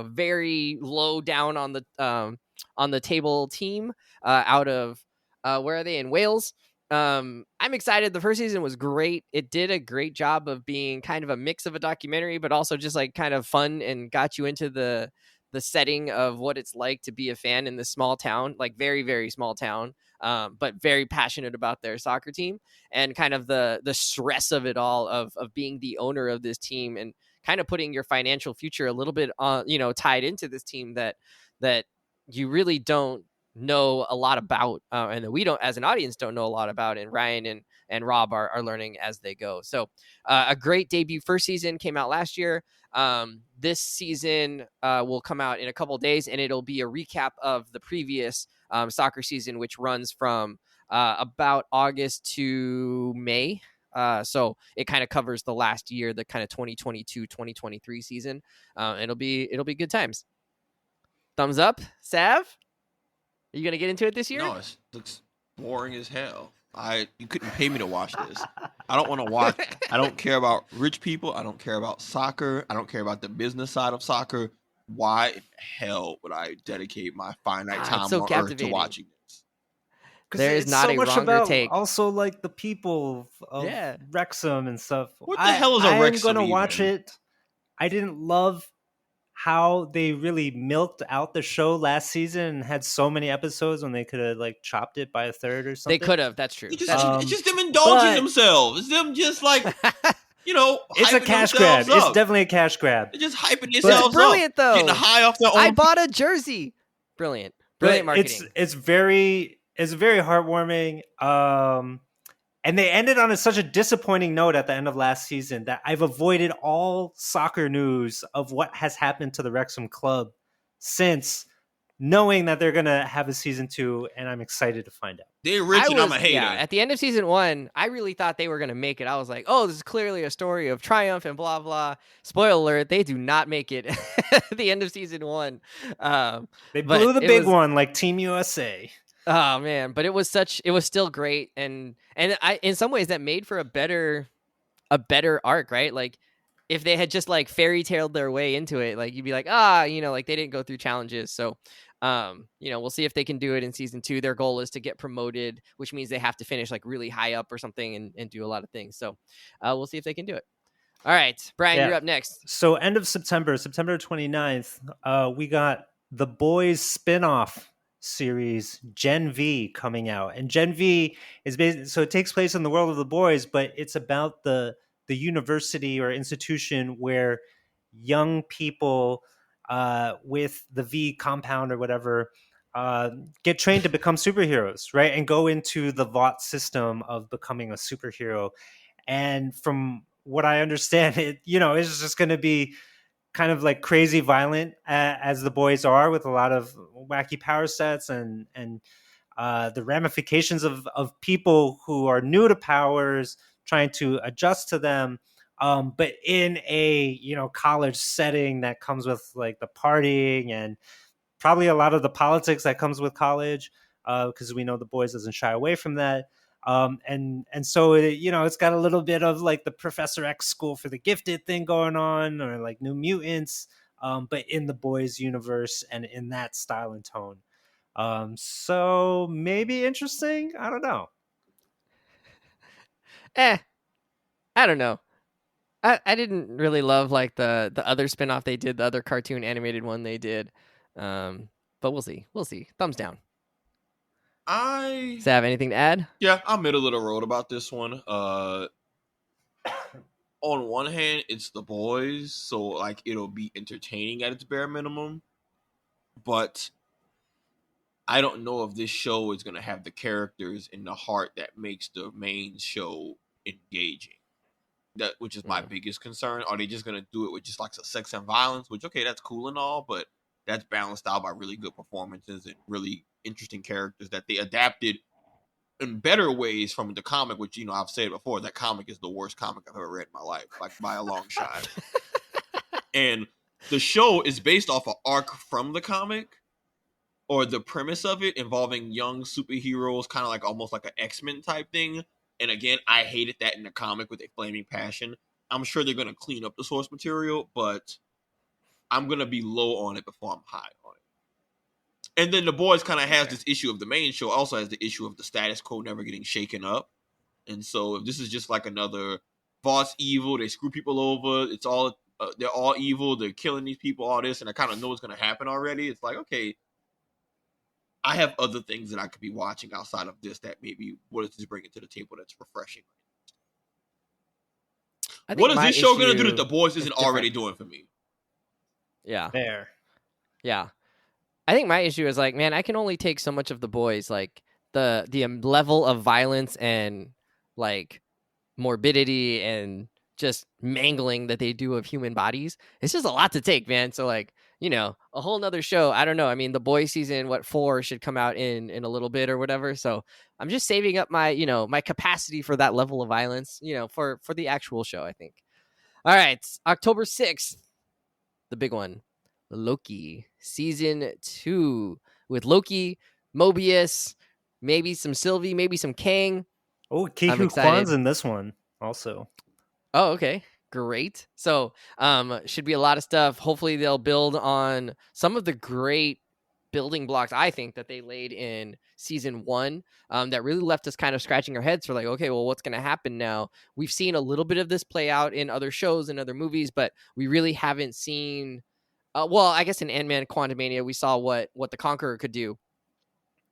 very low down on the table team out of where are they, in Wales. I'm excited. The first season was great. It did a great job of being kind of a mix of a documentary, but also just like kind of fun and got you into the setting of what it's like to be a fan in this small town, like very, very small town, but very passionate about their soccer team and kind of the stress of it all of being the owner of this team and kind of putting your financial future a little bit on, tied into this team that you really don't know a lot about and that we don't, as an audience, don't know a lot about, and Ryan and Rob are learning as they go. So a great debut. First season came out last year. This season will come out in a couple of days, and it'll be a recap of the previous soccer season, which runs from about August to May. So it kind of covers the last year, the kind of 2022-2023 season. It'll be good times. Thumbs up, Sav? Are you gonna get into it this year? No, it looks boring as hell. You couldn't pay me to watch this. I don't want to watch. I don't care about rich people. I don't care about soccer. I don't care about the business side of soccer. Why in hell would I dedicate my finite time on earth to watching this? There is not so a much wrong about take. Also, like the people of Wrexham and stuff. What the hell is a Wrexham? I'm gonna watch it. I didn't love how they really milked out the show last season and had so many episodes when they could have like chopped it by a third or something. They could have. That's true. It's just them indulging themselves. It's them just like, it's a cash grab. It's definitely a cash grab. They're just hyping themselves it's brilliant, though. Getting high off their own. I bought a jersey. Brilliant marketing. It's very heartwarming. And they ended on such a disappointing note at the end of last season that I've avoided all soccer news of what has happened to the Wrexham club since, knowing that they're going to have a season 2, and I'm excited to find out. They're rich and I'm a hater. At the end of season 1, I really thought they were going to make it. I was like, oh, this is clearly a story of triumph and blah, blah. Spoiler alert, they do not make it at the end of season 1. They blew the big one like Team USA. Oh man, but it was still great, and I, in some ways, that made for a better arc, right? Like, if they had just like fairy tailed their way into it, like you'd be like, like they didn't go through challenges. So, we'll see if they can do it in season 2. Their goal is to get promoted, which means they have to finish like really high up or something and do a lot of things. So, we'll see if they can do it. All right, Brian, you're up next. So end of September 29th, we got The Boys spinoff series Gen V coming out. And Gen V is so it takes place in the world of The Boys, but it's about the university or institution where young people with the V compound or whatever get trained to become superheroes, right? And go into the VOT system of becoming a superhero. And from what I understand, it's just going to be kind of like crazy violent as The Boys are, with a lot of wacky power sets and the ramifications of people who are new to powers trying to adjust to them. But in a, college setting that comes with like the partying and probably a lot of the politics that comes with college, because we know The Boys doesn't shy away from that. And so it's got a little bit of like the Professor X School for the Gifted thing going on, or like New Mutants, but in The Boys universe and in that style and tone. So maybe interesting. I don't know. I don't know. I didn't really love like the other spinoff they did, the other cartoon animated one they did. But we'll see. Thumbs down. Does that have anything to add? Yeah, I'm middle of the road about this one. On one hand, it's The Boys, so like it'll be entertaining at its bare minimum. But I don't know if this show is gonna have the characters and the heart that makes the main show engaging. Which is my biggest concern. Are they just gonna do it with just like sex and violence? Which, okay, that's cool and all, but that's balanced out by really good performances and really interesting characters that they adapted in better ways from the comic, which, I've said before, that comic is the worst comic I've ever read in my life, like by a long shot. And the show is based off an arc from the comic, or the premise of it involving young superheroes, kind of like almost like an X-Men type thing. And again, I hated that in the comic with a flaming passion. I'm sure they're going to clean up the source material, but I'm going to be low on it before I'm high on it. And then The Boys kind of has this issue of the main show, also has the issue of the status quo never getting shaken up. And so if this is just like another boss evil, they screw people over, it's all they're all evil, they're killing these people, all this, and I kind of know what's going to happen already. It's like, okay, I have other things that I could be watching outside of this that maybe what is this bringing to the table that's refreshing. What is this show going to do that The Boys isn't already doing for me? Yeah. There. Yeah. I think my issue is like, man, I can only take so much of The Boys, like the level of violence and like morbidity and just mangling that they do of human bodies. It's just a lot to take, man. So like, a whole nother show. I don't know. I mean, The Boys season 4 should come out in a little bit or whatever. So I'm just saving up my, my capacity for that level of violence, for the actual show, I think. All right. October 6th, the big one, Loki season 2 with Loki, Mobius, maybe some Sylvie, maybe some Kang. Oh, Kiku Kwan's in this one also. Oh, okay. Great. So, should be a lot of stuff. Hopefully they'll build on some of the great building blocks, I think, that they laid in season 1, that really left us kind of scratching our heads for like, okay, well, what's going to happen now? We've seen a little bit of this play out in other shows and other movies, but we really haven't seen, well, I guess in Ant-Man Quantumania, we saw what the Conqueror could do.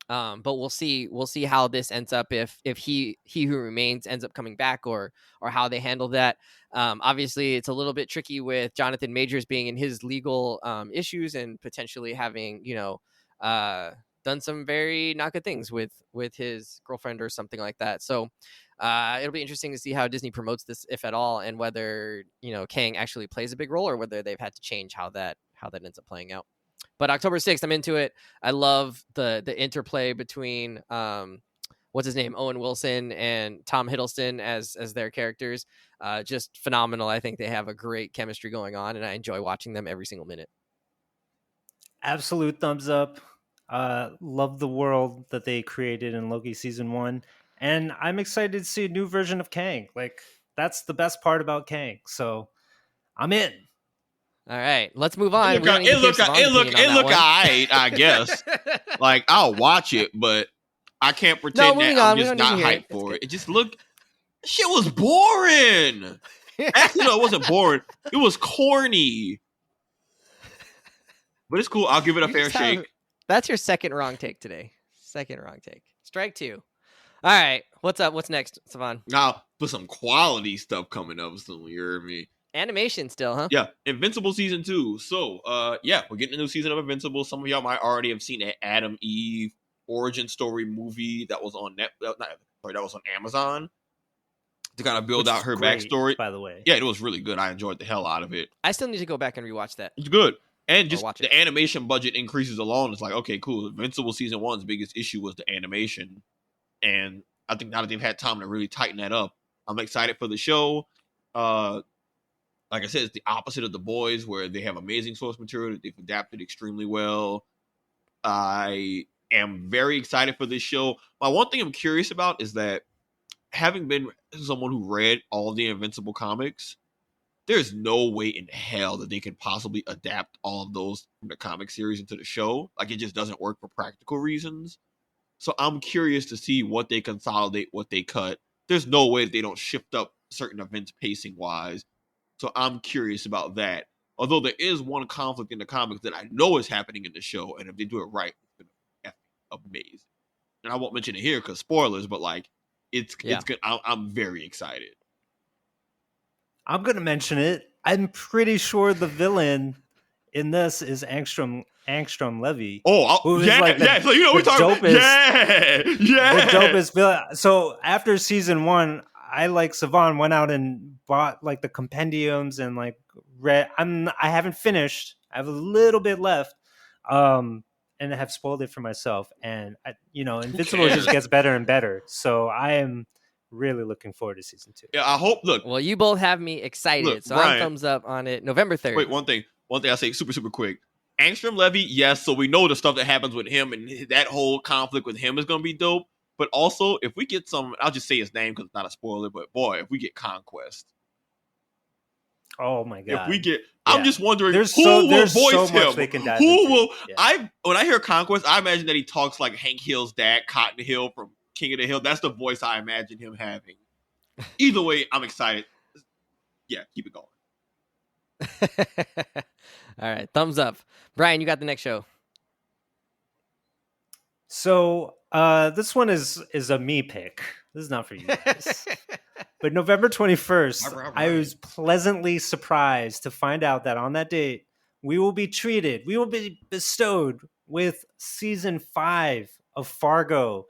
But we'll see how this ends up, if he who remains ends up coming back, or how they handle that. Obviously it's a little bit tricky with Jonathan Majors being in his legal issues and potentially having done some very not good things with his girlfriend or something like that. So It'll be interesting to see how Disney promotes this, if at all, and whether Kang actually plays a big role, or whether they've had to change how that ends up playing out. But October 6th, I'm into it. I love the interplay between what's his name, Owen Wilson and Tom Hiddleston as their characters. Just phenomenal. I think they have a great chemistry going on, and I enjoy watching them every single minute. Absolute thumbs up. Love the world that they created in Loki season 1, and I'm excited to see a new version of Kang. Like, that's the best part about Kang. So I'm in. All right, let's move on. It look alright, I guess. Like, I'll watch it, but I can't pretend that I'm just not hyped for it. It just looked, shit was boring. Actually, no, it wasn't boring. It was corny. But it's cool. I'll give it a fair shake. That's your second wrong take today. Second wrong take. Strike 2. All right, what's up? What's next, Savon? Now, put some quality stuff coming up soon. You heard me. Animation still, huh? Yeah, Invincible season 2. So, yeah, we're getting a new season of Invincible. Some of y'all might already have seen an Adam Eve origin story movie that was on that was on Amazon to kind of build out her backstory. By the way, yeah, it was really good. I enjoyed the hell out of it. I still need to go back and rewatch that. It's good, and just the animation budget increases alone. It's like, okay, cool. Invincible season 1's biggest issue was the animation, and I think now that they've had time to really tighten that up, I'm excited for the show. Like I said, it's the opposite of The Boys, where they have amazing source material that they've adapted extremely well. I am very excited for this show. My one thing I'm curious about is that, having been someone who read all the Invincible comics, there's no way in hell that they could possibly adapt all of those from the comic series into the show. Like, it just doesn't work for practical reasons. So I'm curious to see what they consolidate, what they cut. There's no way that they don't shift up certain events pacing-wise. So I'm curious about that. Although there is one conflict in the comics that I know is happening in the show, and if they do it right, it's going to be amazing. And I won't mention it here because spoilers, but like, it's good. I'm very excited. I'm going to mention it. I'm pretty sure the villain in this is Angstrom Levy. Oh, yeah, like yeah. So we're talking about the dopest villain. So after season 1, I, like Savon, went out and bought like the compendiums and like read. I haven't finished. I have a little bit left, and I have spoiled it for myself. And Invincible just gets better and better. So I am really looking forward to season 2. Yeah, I hope. Look, well, you both have me excited, so Brian, I'm thumbs up on it. November 3rd. Wait, one thing I'll say super quick. Angstrom Levy, yes. So we know the stuff that happens with him, and that whole conflict with him is going to be dope. But also, if we get some, I'll just say his name because it's not a spoiler, but boy, if we get Conquest. Oh my God. If we get, I'm just wondering there's who will voice him. Who will, when I hear Conquest, I imagine that he talks like Hank Hill's dad, Cotton Hill from King of the Hill. That's the voice I imagine him having. Either way, I'm excited. Yeah, keep it going. All right, thumbs up. Brian, you got the next show. So this one is a me pick. This is not for you guys. But November 21st, I was pleasantly surprised to find out that on that date, we will be bestowed with season 5 of Fargo.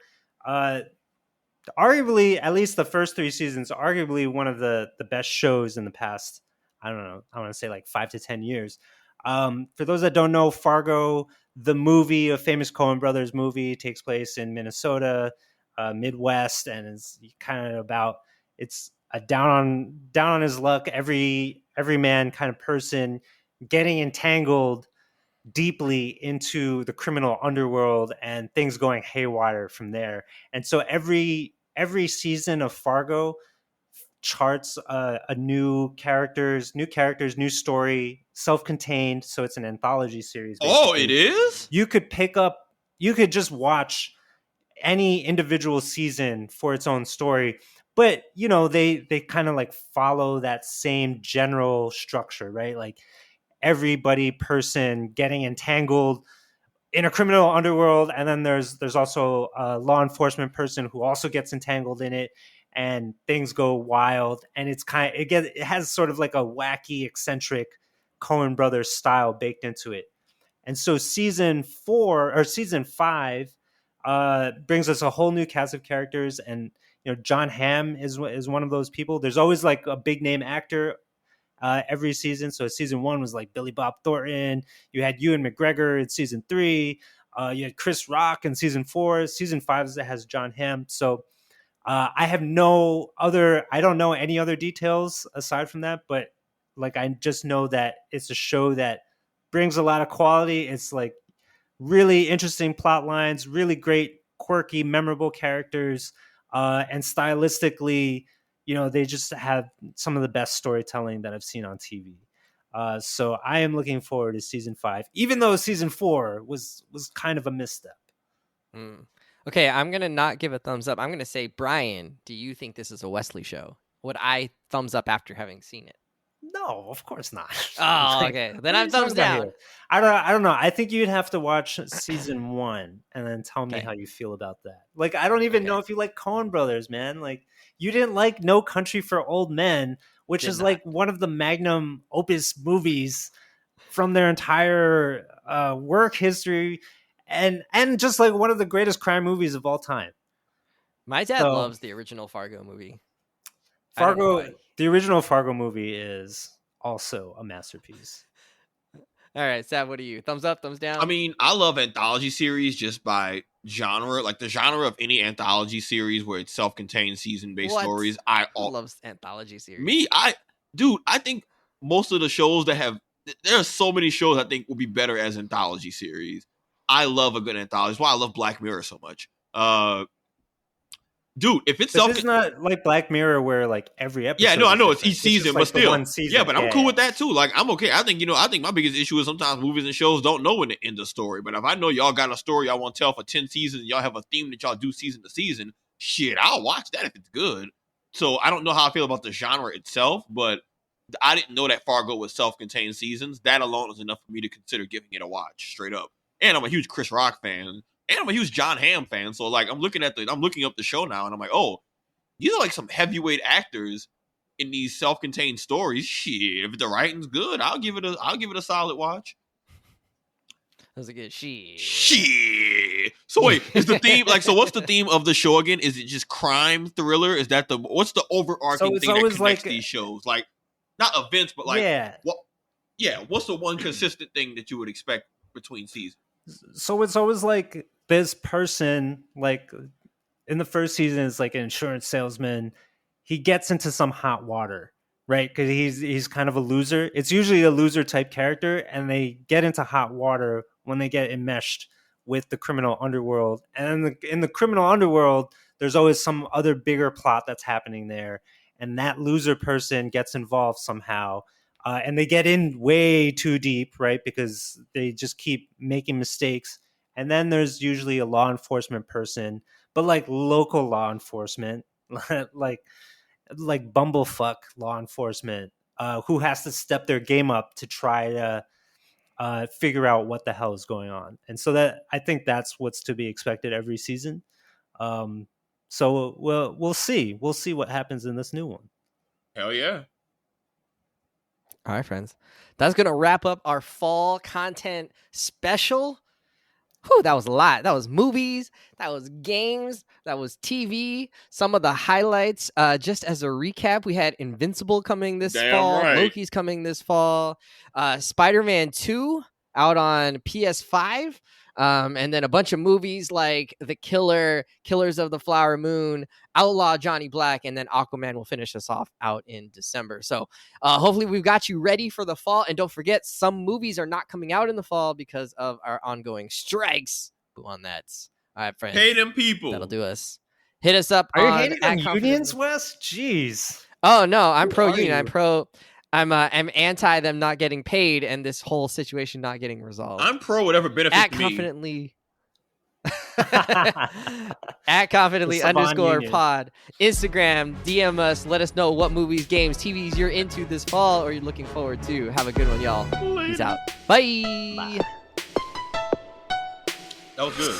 Arguably, at least the first 3 seasons, arguably one of the best shows in the past, I don't know, I want to say like 5 to 10 years. For those that don't know, Fargo, the movie, a famous Coen Brothers movie, takes place in Minnesota, Midwest, and it's kind of about, it's a down on his luck, every man kind of person getting entangled deeply into the criminal underworld and things going haywire from there. And so every season of Fargo charts a new characters, new story, self-contained. So it's an anthology series. Basically. Oh, it is? You could just watch any individual season for its own story. But, they kind of like follow that same general structure, right? Like everybody person getting entangled in a criminal underworld. And then there's also a law enforcement person who also gets entangled in it. And things go wild, and it has sort of like a wacky, eccentric Coen Brothers style baked into it. And so season 5 brings us a whole new cast of characters, and John Hamm is one of those people. There's always like a big name actor every season. So season 1 was like Billy Bob Thornton. You had Ewan McGregor in season 3. You had Chris Rock in season 4. Season 5 has John Hamm. So I don't know any other details aside from that, but like I just know that it's a show that brings a lot of quality. It's like really interesting plot lines, really great, quirky, memorable characters, and stylistically, they just have some of the best storytelling that I've seen on TV. So I am looking forward to season 5, even though season 4 was kind of a misstep. Okay, I'm going to not give a thumbs up. I'm going to say, Brian, do you think this is a Wesley show? Would I thumbs up after having seen it? No, of course not. Oh, okay. Then I'm thumbs down. I don't know. I think you'd have to watch season 1 and then tell me how you feel about that. Like, I don't even know if you like Coen Brothers, man. Like, you didn't like No Country for Old Men, which is like one of the magnum opus movies from their entire work history, and just like one of the greatest crime movies of all time. My dad loves the original Fargo movie. The original Fargo movie is also a masterpiece. All right, Sav, what are you? Thumbs up, thumbs down? I mean, I love anthology series just by genre. Like the genre of any anthology series where it's self-contained season-based stories. I love anthology series. I think most of the shows there are so many shows I think will be better as anthology series. I love a good anthology. That's why I love Black Mirror so much. Dude, if it's it's not like Black Mirror where like every episode. Yeah, no, I know it's each season, but still, yeah, but I'm cool with that too. Like I'm okay. I think my biggest issue is sometimes movies and shows don't know when to end the story. But if I know y'all got a story y'all want to tell for 10 seasons, and y'all have a theme that y'all do season to season, shit, I'll watch that if it's good. So I don't know how I feel about the genre itself, but I didn't know that Fargo was self-contained seasons. That alone is enough for me to consider giving it a watch straight up. And I'm a huge Chris Rock fan. And I'm a huge John Hamm fan, so like I'm looking up the show now, and I'm like, oh, these are like some heavyweight actors in these self-contained stories. Shit, if the writing's good, I'll give it a solid watch. That was a good shit. Shit. So wait, is the theme so? What's the theme of the show again? Is it just crime thriller? Is that what's the overarching thing that connects these shows? Like not events, but like what's the one consistent thing that you would expect between seasons? So it's always like this person, like in the first season, is like an insurance salesman. He gets into some hot water, right? Because he's kind of a loser. It's usually a loser type character, and they get into hot water when they get enmeshed with the criminal underworld. And in the criminal underworld, there's always some other bigger plot that's happening there, and that loser person gets involved somehow. And they get in way too deep, right? Because they just keep making mistakes. And then there's usually a law enforcement person, but like local law enforcement, like bumblefuck law enforcement, who has to step their game up to try to figure out what the hell is going on. And so that I think that's what's to be expected every season. So we'll see. We'll see what happens in this new one. Hell yeah. All right, friends. That's going to wrap up our fall content special. Whew, that was a lot. That was movies. That was games. That was TV. Some of the highlights. Just as a recap, we had Invincible coming this fall. Right. Loki's coming this fall. Spider-Man 2 out on PS5. And then a bunch of movies like The Killer, Killers of the Flower Moon, Outlaw Johnny Black, and then Aquaman will finish us off out in December. So hopefully we've got you ready for the fall. And don't forget, some movies are not coming out in the fall because of our ongoing strikes. Boo on that. All right, friends. Pay them people. That'll do us. Hit us up. Are you hating on unions, Wes? Jeez. Oh, no, I'm pro-union. I'm anti them not getting paid and this whole situation not getting resolved. I'm pro whatever benefits at me. Confidently at confidently _ pod. Instagram, DM us, let us know what movies, games, TVs you're into this fall or you're looking forward to. Have a good one, y'all. Peace out. Bye. That was good.